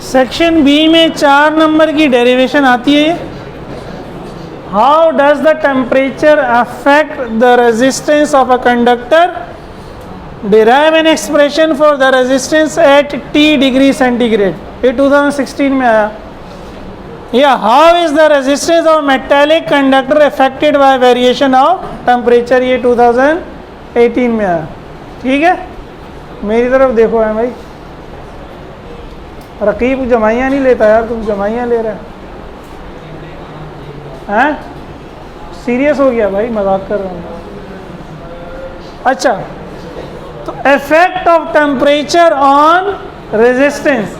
Section B में 4 number की derivation आती है। How does the temperature affect the resistance of a conductor, derive an expression for the resistance at T degree centigrade. ये 2016 में आया। या how is the resistance of metallic conductor affected by variation of temperature, ये 2018 में आया। ठीक है, मेरी तरफ देखो है भाई, रकीब जमाइयाँ नहीं लेता यार, तुम जमाइयाँ ले रहे हैं? सीरियस हो गया भाई, मजाक कर रहा हूँ। अच्छा, तो effect of temperature on resistance.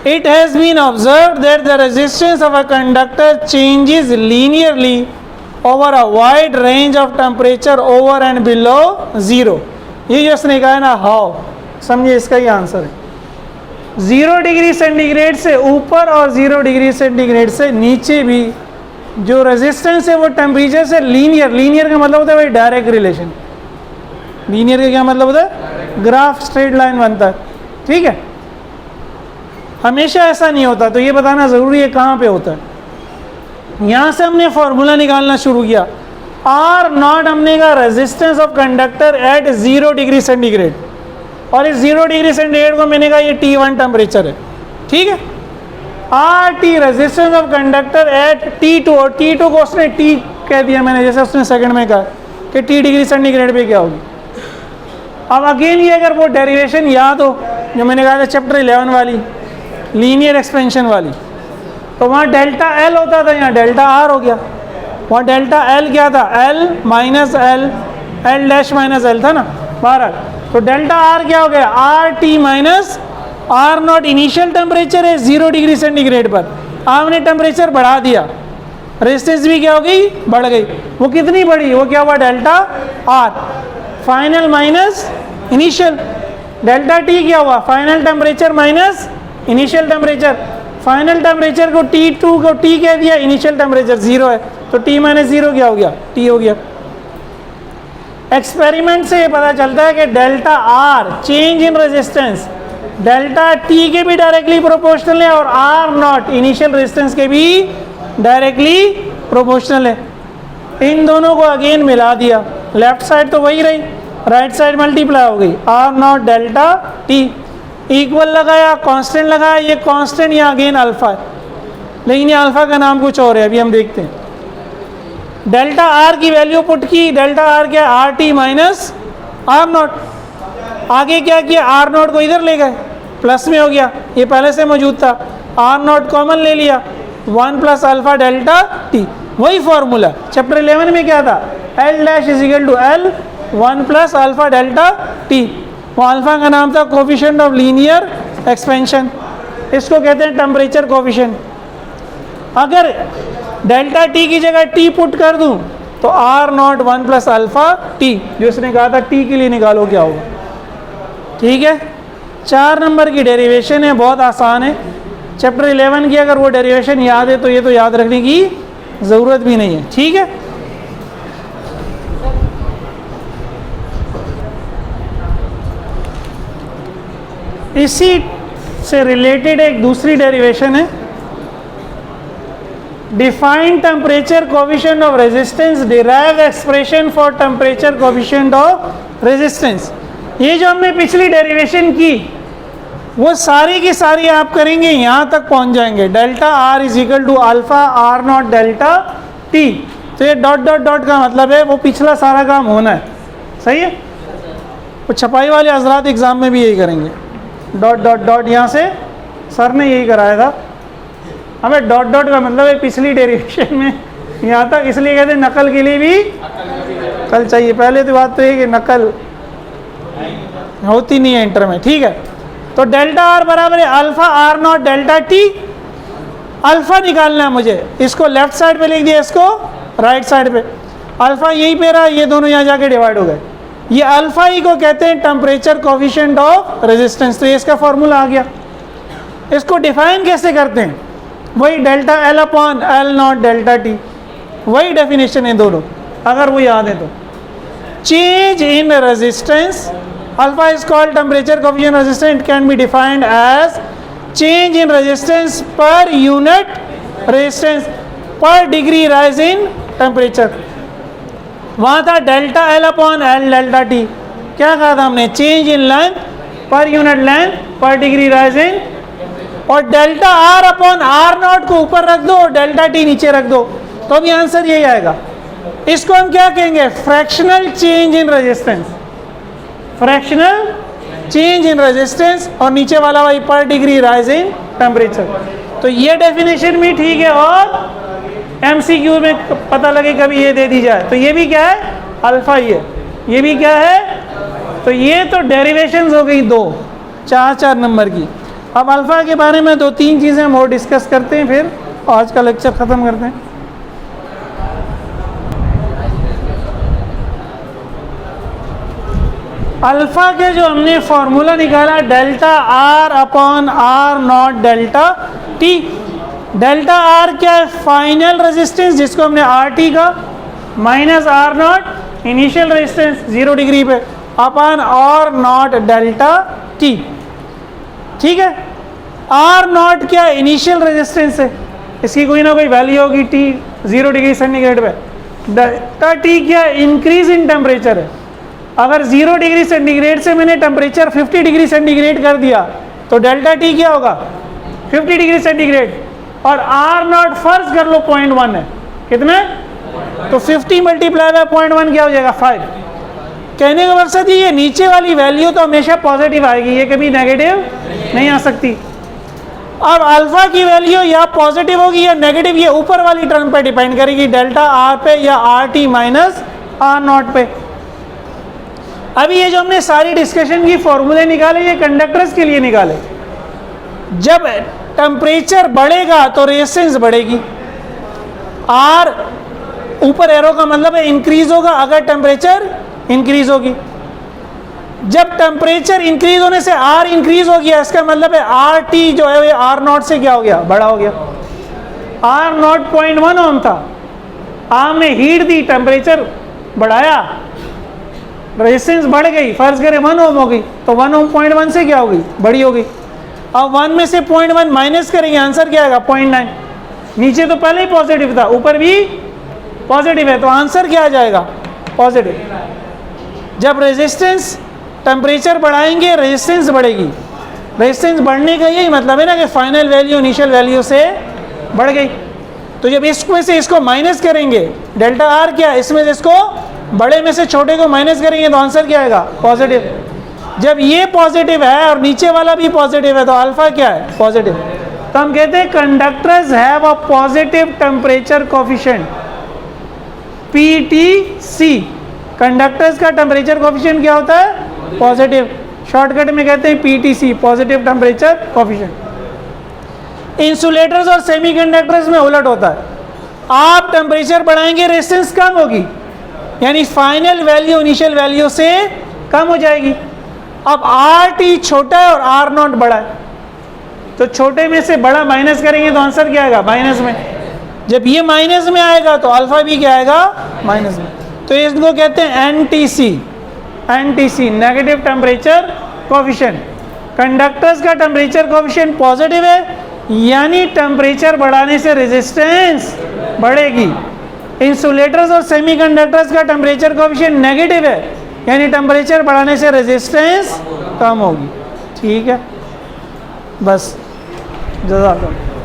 It has been observed that the resistance of a conductor changes linearly over a wide range of temperature over and below zero। ये जो इसने कहा है ना हाउ, समझिए इसका ही आंसर है। 0 डिग्री सेंटीग्रेड से ऊपर और 0 डिग्री सेंटीग्रेड से नीचे भी जो रेजिस्टेंस है वो टेम्परेचर से लीनियर का मतलब होता है भाई डायरेक्ट रिलेशन। लीनियर का क्या मतलब होता है? ग्राफ स्ट्रेट लाइन बनता है। ठीक है, हमेशा ऐसा नहीं होता, तो ये बताना ज़रूरी है कहाँ पे होता है। यहाँ से हमने फॉर्मूला निकालना शुरू किया। आर नॉट हमने कहा resistance of conductor at 0 degree centigrade, और इस 0 डिग्री सेंटीग्रेड को मैंने कहा ये T1 टेम्परेचर है। ठीक है, R T resistance of conductor at T2, और T2 को उसने T कह दिया मैंने, जैसे उसने सेकंड में कहा कि T डिग्री सेंटीग्रेड पे क्या होगी। अब अगेन ये अगर वो डेरिवेशन याद हो जो मैंने कहा था चैप्टर 11 वाली लीनियर एक्सपेंशन वाली, तो वहाँ डेल्टा एल होता था, यहाँ डेल्टा आर हो गया। वहाँ डेल्टा एल क्या था? L minus L dash minus L था ना, बहरहाल। तो डेल्टा आर क्या हो गया? R T minus R naught. Initial temperature है 0 डिग्री सेंटीग्रेड पर, आपने टेम्परेचर बढ़ा दिया, रेजिस्टेंस भी क्या हो गई? बढ़ गई। वो कितनी बढ़ी? वो क्या हुआ? Delta R. Final minus initial, delta T क्या हुआ? Final temperature minus initial temperature. Final temperature को T2 को T कह दिया, इनिशियल टेम्परेचर 0 है, तो T माइनस 0 क्या हो गया? T हो गया। एक्सपेरिमेंट से ये पता चलता है कि delta R change in resistance delta T के भी डायरेक्टली प्रोपोर्शनल है और आर नॉट इनिशियल रेजिस्टेंस के भी डायरेक्टली प्रोपोर्शनल है। इन दोनों को अगेन मिला दिया, लेफ्ट साइड तो वही रही, राइट साइड मल्टीप्लाई हो गई। R naught delta T equal लगाया, कांस्टेंट लगाया, ये कांस्टेंट या अगेन अल्फा है, लेकिन ये अल्फा का नाम कुछ और है, अभी हम देखते हैं। डेल्टा आर की वैल्यू पुट की, डेल्टा आर क्या? R T minus R naught. आगे क्या किया? आर नॉट को इधर ले गए, प्लस में हो गया, ये पहले से मौजूद था। आर नॉट कॉमन ले लिया, 1 प्लस अल्फा डेल्टा टी, वही फॉर्मूला चैप्टर 11 में क्या था? L dash is equal to L 1 plus alpha delta T. वो अल्फा का नाम था कोफिशिएंट ऑफ लीनियर एक्सपेंशन, इसको कहते हैं टेम्परेचर कोफिशिएंट। अगर डेल्टा टी की जगह टी पुट कर दूं तो R naught 1 plus alpha T, जो इसने कहा था टी के लिए निकालो क्या होगा। ठीक है, 4 नंबर की डेरिवेशन है, बहुत आसान है। चैप्टर 11 की अगर वो डेरिवेशन याद है तो ये तो याद रखने की ज़रूरत भी नहीं है। ठीक है, इसी से रिलेटेड एक दूसरी डेरिवेशन है, define temperature coefficient of resistance, derive expression for temperature coefficient of resistance. ये जो हमने पिछली डेरिवेशन की वो सारी की सारी आप करेंगे, यहाँ तक पहुँच जाएंगे। Delta R is equal to alpha R naught delta T, तो ये डॉट डॉट डॉट का मतलब है वो पिछला सारा काम होना है। सही है, वो छपाई वाले हजरात एग्ज़ाम में भी यही करेंगे, डॉट डॉट डॉट। यहाँ से सर ने यही कराया था हमें, डॉट डॉट का मतलब है पिछली डेरिवेशन में यहाँ तक, इसलिए कहते हैं नकल के लिए भी कल चाहिए। पहले तो बात तो ये कि नकल होती नहीं है इंटर में। ठीक है, तो डेल्टा आर बराबर है alpha R naught delta T. Alpha निकालना है मुझे, इसको लेफ्ट साइड पे लिख दिया, इसको राइट साइड पे। अल्फा यहीं पे रहा, ये दोनों यहाँ जाके डिवाइड हो गए। ये अल्फा ही को कहते हैं टेम्परेचर कोफिशिएंट ऑफ रेजिस्टेंस, तो ये इसका फॉर्मूला आ गया। इसको डिफाइन कैसे करते हैं? वही delta L upon L naught delta T, वही डेफिनेशन है दोनों, अगर वो याद है तो। Change in resistance alpha is called temperature coefficient resistance can be defined as change in resistance per unit resistance per degree rise in temperature. वहाँ था delta L upon L delta T, क्या कहा था हमने, change in length per unit length per degree rise in, और delta R upon R not को ऊपर रख दो और डेल्टा टी नीचे रख दो, तो भी आंसर यही आएगा। इसको हम क्या कहेंगे, fractional change in resistance, fractional change in resistance, और नीचे वाला वही पर डिग्री राइज इन टेम्परेचर। तो ये डेफिनेशन भी ठीक है, और एमसीक्यू में पता लगे कभी ये दे दी जाए, तो ये भी क्या है, अल्फा, ये भी क्या है। तो ये तो डेरिवेशंस हो गई दो, चार नंबर की। अब अल्फा के बारे में 2-3 चीज़ें हम और डिस्कस करते हैं, फिर आज का लेक्चर ख़त्म करते हैं। अल्फा के जो हमने फॉर्मूला निकाला, delta R upon R naught delta T. Delta R क्या है, फाइनल रेजिस्टेंस जिसको हमने आर टी का, minus R naught initial resistance 0 degree पे, upon R naught delta T. ठीक है, आर नॉट क्या इनिशियल रेजिस्टेंस है, इसकी कोई ना कोई वैल्यू होगी टी 0 डिग्री सेंटीग्रेड पे। डेल्टा टी क्या इंक्रीज इन टेम्परेचर है, अगर 0 डिग्री सेंटीग्रेड से मैंने टेम्परेचर 50 डिग्री सेंटीग्रेड कर दिया तो डेल्टा टी क्या होगा, 50 डिग्री सेंटीग्रेड। और आर नॉट फर्ज कर लो 0.1 है, कितना, तो 50 मल्टीप्लाई बाय 0.1 क्या हो जाएगा, 5। कहने का मकसद ये नीचे वाली वैल्यू तो हमेशा पॉजिटिव आएगी, ये कभी नेगेटिव नहीं आ सकती। अब अल्फा की वैल्यू या पॉजिटिव होगी या नेगेटिव, ये ऊपर वाली टर्म पे डिपेंड करेगी, डेल्टा आर पे या R T minus R naught पे। अभी ये जो हमने सारी डिस्कशन की फॉर्मूले निकाले, ये कंडक्टर्स के लिए निकाले। जब टेम्परेचर बढ़ेगा तो रेजिस्टेंस बढ़ेगी, आर ऊपर एरो का मतलब है इंक्रीज होगा अगर टेम्परेचर इंक्रीज होगी। जब टेम्परेचर इंक्रीज होने से आर इंक्रीज हो गया, इसका मतलब है आर टी जो है वो आर नॉट से क्या हो गया, बड़ा हो गया। आर नॉट 0.1 ओम था, हमने हीट दी, टेम्परेचर बढ़ाया, रेजिस्टेंस बढ़ गई, फर्ज करें 1 ओम हो गई, तो 1 ओम 0.1 से क्या हो गई, बड़ी हो गई। अब 1 में से 0.1 माइनस करेंगे, आंसर क्या आएगा, 0.9। नीचे तो पहले ही पॉजिटिव था, ऊपर भी पॉजिटिव है, तो आंसर क्या आ जाएगा, पॉजिटिव। जब रेजिस्टेंस टेम्परेचर बढ़ाएंगे रेजिस्टेंस बढ़ेगी, रेजिस्टेंस बढ़ने का यही मतलब है ना कि फाइनल वैल्यू इनिशियल वैल्यू से बढ़ गई। तो जब इसमें से इसको माइनस करेंगे, डेल्टा आर क्या है, इसमें से इसको बड़े में से छोटे को माइनस करेंगे तो आंसर क्या आएगा, पॉजिटिव। जब ये पॉजिटिव है और नीचे वाला भी पॉजिटिव है तो अल्फा क्या है, पॉजिटिव। तो हम कहते हैं conductors have a positive temperature coefficient, PTC। Conductors का टेम्परेचर कोफिशिएंट क्या होता है, पॉजिटिव। शॉर्टकट में कहते हैं PTC, positive temperature coefficient. Insulators और सेमीकंडक्टर्स में उलट होता है, आप टेम्परेचर बढ़ाएंगे रेजिस्टेंस कम होगी, यानी फाइनल वैल्यू इनिशियल वैल्यू से कम हो जाएगी। अब आर टी छोटा है और आर नॉट बड़ा है, तो छोटे में से बड़ा माइनस करेंगे तो आंसर क्या आएगा, माइनस में। जब ये माइनस में आएगा तो अल्फा भी क्या आएगा, माइनस में। तो इसको कहते हैं NTC, negative temperature coefficient. Conductors का टेम्परेचर कोफिशिएंट पॉजिटिव है, यानी टेम्परेचर बढ़ाने से रेजिस्टेंस बढ़ेगी। इंसुलेटर्स और सेमीकंडक्टर्स का टेम्परेचर कोफिशिएंट नेगेटिव है, यानी टेम्परेचर बढ़ाने से रेजिस्टेंस कम होगी। ठीक है, बस जज़ाकल्लाह।